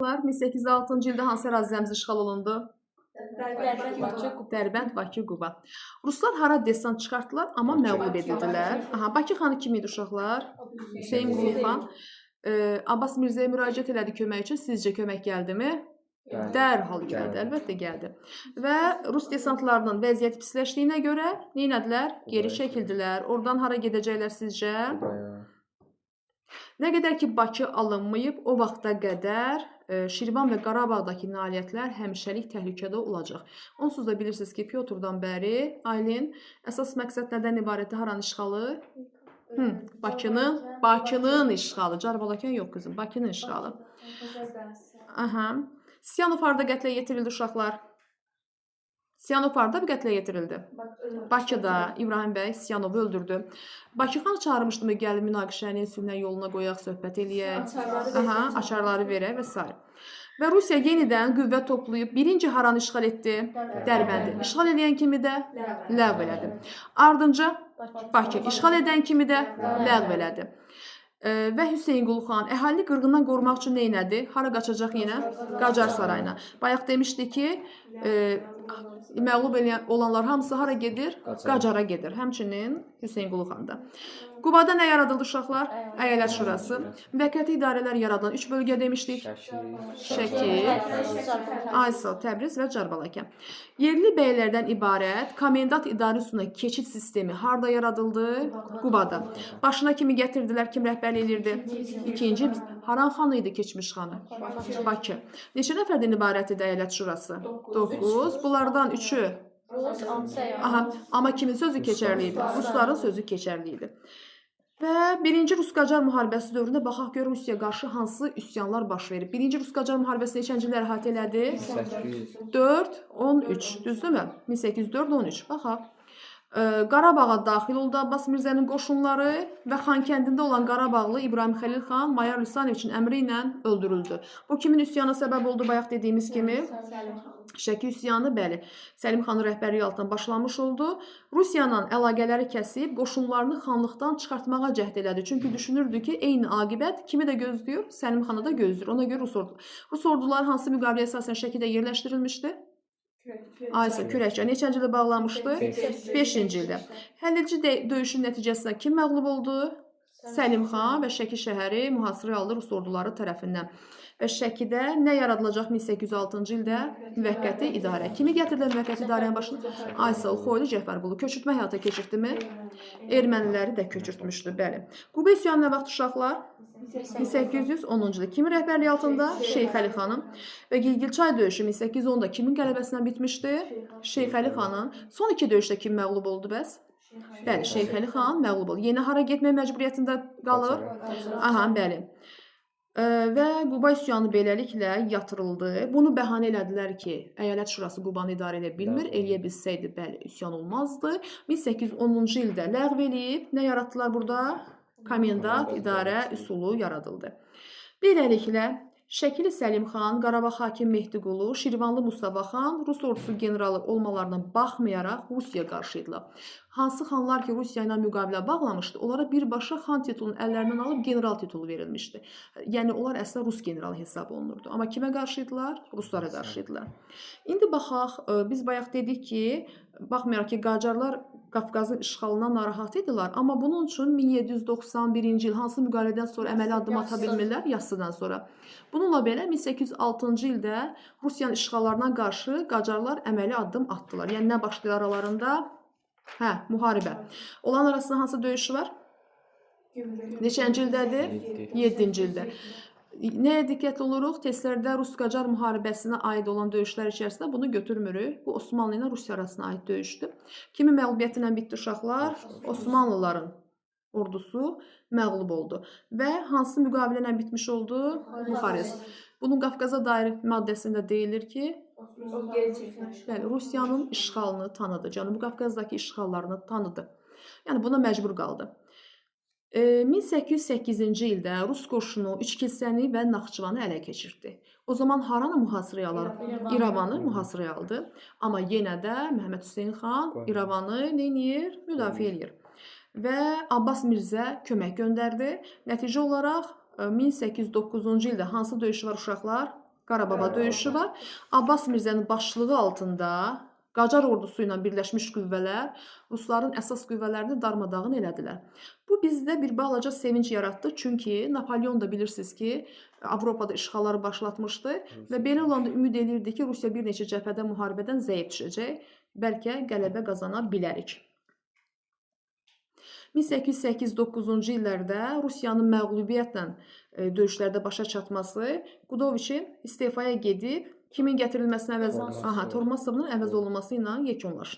1806-cı ildə hansı ərazimiz işğal olundu? Dərbənd, Bakı, Quba. Ruslar hara desant çıxartdılar, amma məğlub edildilər. Bakı xanı kim idi uşaqlar? Hüseyn Qulxan. Abbas Mirzəyə müraciət elədi kömək üçün. Sizcə kömək gəldimi? Dərhal gəldi, əlbəttə gəldi. Və Rus desantlarının vəziyyəti pisləşdiyinə görə neynədilər? Geri çəkildilər. Oradan hara gedəcəklər sizcə? Nə qədər ki, Bakı alınmayıb, o vaxta qədər Şirvan və Qarabağdakı nailiyyətlər həmişəlik təhlükədə olacaq. Onsuz da bilirsiniz ki, Pyotrdan bəri Aylin əsas məqsəd nədən ibarətdir? Haranın işğalı? Bakının işğalı. Carbalakən yox qızım, Bakının işğalı. Siyanov harda qətlə yetirildi uşaqlar? Siyanov harda bir qətlə yetirildi? Bakıda İbrahim bəy Siyanovu öldürdü. Bakı xan çağırmışdı mı, gəlin münaqişəni sülhün yoluna qoyaq, söhbət eləyək, açarları verək və s. Və Rusiya yenidən qüvvə toplayıb birinci haranı işğal etdi? Dərbəndi. İşğal edən kimi də ləğv elədi. Ardınca Bakı işğal edən kimi də ləğv elədi. Və Hüseyn Qulxan əhali qırğından qorumaq üçün neynədi? Hara qaçacaq yenə? Qacar sarayına. Bayaq demişdi ki, məğlub olanlar hamısı hara gedir? Qacara gedir. Həmçinin Hüseyn Qulxan da. Qubada nə yaradıldı uşaqlar? Əyalət şurası. Müvəqqəti idarələr yaradan 3 bölgə demişdik. Şəki, Aysal, Təbriz və Carbalakən. Yerli bəylərdən ibarət komendant idarə üsuluna keçid sistemi harda yaradıldı? Qubada. Başına kimi gətirdilər, kim rəhbərlik edirdi? İkinci, Haran xanı idi keçmiş xanı? Bakı. Neçə nəfərdən ibarət idi əyalət şurası? 9. Bunlardan 3-ü. Amma kimin sözü keçərli idi? Rusların sözü keçərli idi. Və 1-ci Rus-Qacar müharibəsi dövründə baxaq gör Rusiyaya qarşı hansı üsyanlar baş verib. 1-ci Rus-Qacar müharibəsi neçənci illəri əhatə elədi? 1804-13, düzdürmü? 1804-13. Baxaq. Qarabağa daxil oldu Abbas Mirzənin qoşunları və Xankəndində olan Qarabağlı İbrahim Xəlil xan Mayor Lüsanoviçin əmri ilə öldürüldü. Bu kimin üsyana səbəb oldu bayaq dediyimiz kimi? Şəki üsyanı, bəli, Səlim xanın rəhbərliyi altından başlamış oldu. Rusiyanın əlaqələri kəsib, qoşunlarını xanlıqdan çıxartmağa cəhd elədi. Çünki düşünürdü ki, eyni aqibət kimi də gözləyir, Səlim xanı da gözləyir. Ona görə Rus orduları hansı müqaviləyə əsasən Şəkidə yerləşdirilmişdi? Aysa, Kürəkçə. Neçənci ildə bağlamışdı? 5-ci ildə. Həlledici döyüşün nəticəsində kim məğlub oldu? Səlim xan və Şəki şəhəri mühasirəyə aldı Rus orduları tərəfindən. Və Şəkidə nə yaradılacaq 1806-cı ildə? Müvəqqəti idarə. Kimi gətirdilər müvəqqəti idarənin başına? Aysal Xoylu Cəfərqulu. Köçürtmə həyata keçirtdimi? Erməniləri də köçürtmüşdü, bəli. Quba üsyanı nə vaxt uşaqlar? 1810-cu ildə. Kimin rəhbərliyi altında? Şeyx Əli xanın. Və Gilgilçay döyüşü 1810-da kimin qələbəsindən bitmişdi? Şeyx Əli xanın. Son iki döyüşdə kim məğlub oldu bəs? Bəli, Şeyx Əli xan məğlub oldu. Yeni hara getmək məcburiyyətində qalır? Bəli. Və Quba üsyanı beləliklə yatırıldı. Bunu bəhanə elədilər ki, əyalət şurası Qubanı idarə edə bilmir, eləyə bilsəydi, bəli, üsyan olmazdı. 1810-cu ildə ləğv eləyib, nə yaratdılar burada? Komendant idarə üsulu yaradıldı. Beləliklə, Şəkili Səlim xan, Qarabağ hakim Mehdiqulu, Şirvanlı Mustafa xan Rus ordusu generalı olmalarına baxmayaraq Rusiyaya qarşı idilər. Hansı xanlar ki, Rusiya ilə müqavilə bağlamışdı, onlara birbaşa xan titulunu əllərindən alıb general titulu verilmişdi. Yəni, onlar əslində Rus generalı hesab olunurdu. Amma kimə qarşı idilər? Ruslara qarşı idilər. İndi baxaq, biz bayaq dedik ki, baxmayaraq ki, Qacarlar Qafqazın işğalından narahat idilər, amma bunun üçün 1791-ci il hansı müqavilədən sonra əməli addım ata bilmirlər? Yassıdan sonra. Bununla belə 1806-cı ildə Rusiyanın işğallarına qarşı Qacarlar əməli addım atdılar. Yəni, nə başlayır aralarında? Müharibə. Onların arasında hansı döyüş var? Neçənci ildədir? 7-ci ildə. Nəyə diqqətli oluruq? Testlərdə Rus-Qacar müharibəsinə aid olan döyüşlər içərisində bunu götürmürük. Bu, Osmanlı ilə Rusiya arasına aid döyüşdür. Kimin məğlubiyyəti ilə bitdi uşaqlar? Osmanlıların ordusu məğlub oldu. Və hansı müqavilə ilə bitmiş oldu? Buxarest. Bunun Qafqaza dair maddəsində deyilir ki, Rusiyanın işğalını tanıdı. Cənubi Qafqazdakı işğallarını tanıdı. Yəni, buna məcbur qaldı. 1808-ci ildə Rus qoşunu Üçkilsəni və Naxçıvanı ələ keçirdi. O zaman haranı mühasirəyə alır? İrəvanı mühasirəyə aldı. Amma yenə də Məhəmməd Hüseyn xan İrəvanı neyir? Müdafiə edir. Və Abbas Mirzə kömək göndərdi. Nəticə olaraq 1809-cu ildə hansı döyüş var uşaqlar? Qarabağ döyüşü var. Abbas Mirzənin başçılığı altında Qacar ordusu ilə birləşmiş qüvvələr rusların əsas qüvvələrini darmadağın elədilər. Bu bizdə bir balaca sevinc yaratdı, çünki Napolyon da bilirsiniz ki, Avropada işğalları başlatmışdı və belə olanda ümid elirdi ki, Rusiya bir neçə cəbhədə müharibədən zəif düşəcək, bəlkə qələbə qazana bilərik. 1808-9-cu illərdə Rusiyanın məğlubiyyətlə döyüşlərdə başa çatması Qudoviçin istefaya gedib kimin gətirilməsinə əvəz Tormasovun əvəz olunması ilə yekunlaşdı.